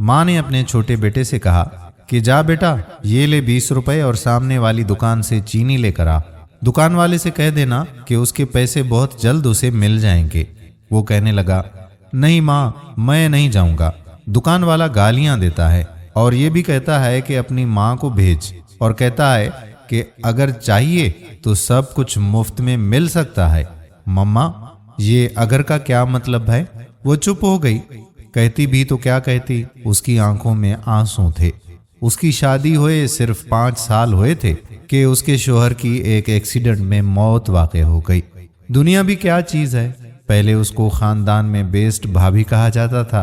माँ ने अपने छोटे बेटे से कहा कि जा बेटा, ये ले 20 रुपए और सामने वाली दुकान से चीनी लेकर आ। दुकान वाले से कह देना कि उसके पैसे बहुत जल्द उसे मिल जाएंगे। वो कहने लगा, नहीं माँ, मैं नहीं जाऊंगा। दुकान वाला गालियां देता है और ये भी कहता है कि अपनी माँ को भेज, और कहता है कि अगर चाहिए तो सब कुछ मुफ्त में मिल सकता है। मम्मा, ये अगर का क्या मतलब है? वो चुप हो गई। कहती भी तो क्या कहती, उसकी आंखों में आंसू थे। उसकी शादी हुए सिर्फ 5 साल हुए थे कि उसके शोहर की एक एक्सीडेंट में मौत वाक़ई हो गई। दुनिया भी क्या चीज़ है। पहले उसको खानदान में बेस्ट भाभी कहा जाता था,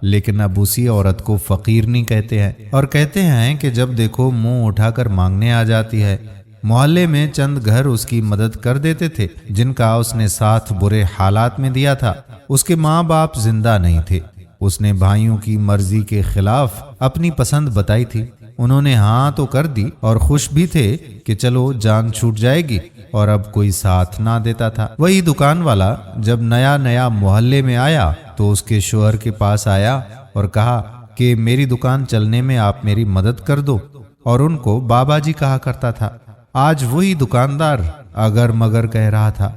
लेकिन अब उसी औरत को फकीरनी कहते हैं और कहते हैं कि जब देखो मुंह उठाकर मांगने आ जाती है। मोहल्ले में चंद घर उसकी मदद कर देते थे जिनका उसने साथ बुरे हालात में दिया था। उसके माँ बाप जिंदा नहीं थे। उसने भाइयों की मर्जी के खिलाफ अपनी पसंद बताई थी। उन्होंने हाँ तो कर दी और खुश भी थे कि चलो जान छूट जाएगी, और अब कोई साथ ना देता था। वही दुकान वाला जब नया नया मोहल्ले में आया तो उसके शोहर के पास आया और कहा कि मेरी दुकान चलने में आप मेरी मदद कर दो, और उनको बाबा जी कहा करता था। आज वही दुकानदार अगर मगर कह रहा था।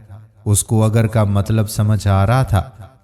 उसको अगर का मतलब समझ आ रहा था,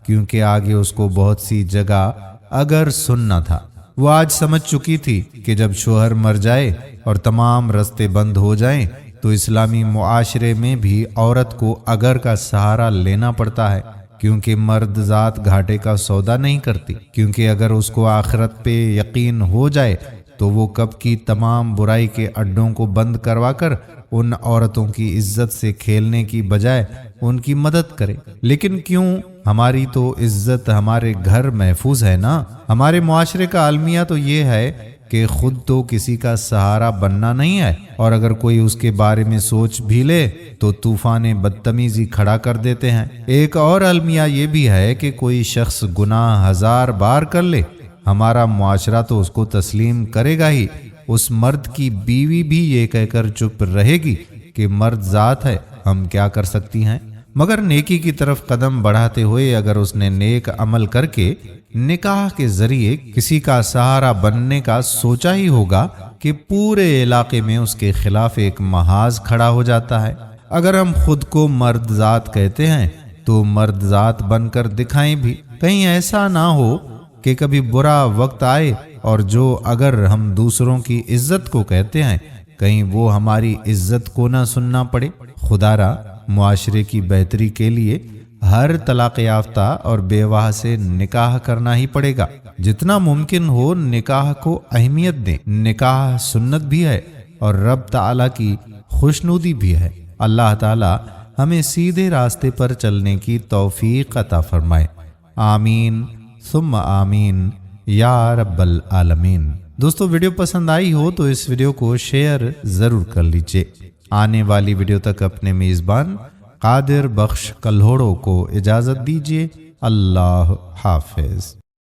क्योंकि आगे उसको बहुत सी जगह अगर सुनना था। वो आज समझ चुकी थी कि जब शोहर मर जाए और तमाम रास्ते बंद हो जाएं, तो इस्लामी मुआशरे में भी औरत को अगर का सहारा लेना पड़ता है, क्योंकि मर्द जात घाटे का सौदा नहीं करती। क्योंकि अगर उसको आखिरत पे यकीन हो जाए तो वो कब की तमाम बुराई के अड्डों को बंद करवाकर उन औरतों की इज्जत से खेलने की बजाय उनकी मदद करे। लेकिन क्यों? हमारी तो इज्जत हमारे घर महफूज है ना। हमारे मुआशरे का अलमिया तो ये है कि खुद तो किसी का सहारा बनना नहीं है, और अगर कोई उसके बारे में सोच भी ले तो तूफान बदतमीजी खड़ा कर देते हैं। एक और अलमिया ये भी है कि कोई शख्स गुनाह 1000 बार कर ले, हमारा मुआशरा तो उसको तस्लीम करेगा ही। उस मर्द की बीवी भी ये कहकर चुप रहेगी कि मर्द जात है, हम क्या कर सकती हैं। मगर नेकी की तरफ कदम बढ़ाते हुए अगर उसने नेक अमल करके निकाह के जरिए किसी का सहारा बनने का सोचा ही होगा कि पूरे इलाके में उसके खिलाफ एक महाज खड़ा हो जाता है। अगर हम खुद को मर्द जात कहते हैं तो मर्द जात बनकर दिखाएं भी। कहीं ऐसा ना हो कि कभी बुरा वक्त आए और जो अगर हम दूसरों की इज्जत को कहते हैं, कहीं वो हमारी इज्जत को ना सुनना पड़े। खुदारा मुआशरे की बेहतरी के लिए हर तलाक याफ्ता और बेवाह से निकाह करना ही पड़ेगा। जितना मुमकिन हो निकाह को अहमियत दें। निकाह सुन्नत भी है और रब ताला की खुशनुदी भी है। अल्लाह ताला हमें सीधे रास्ते पर चलने की तौफीक अता फरमाए। आमीन सुम्मा आमीन या रब्बल आलमीन। दोस्तों, वीडियो पसंद आई हो तो इस वीडियो को शेयर जरूर कर लीजिए। आने वाली वीडियो तक अपने मेज़बान कादिर बख्श कल्होड़ो को इजाज़त दीजिए। अल्लाह हाफिज।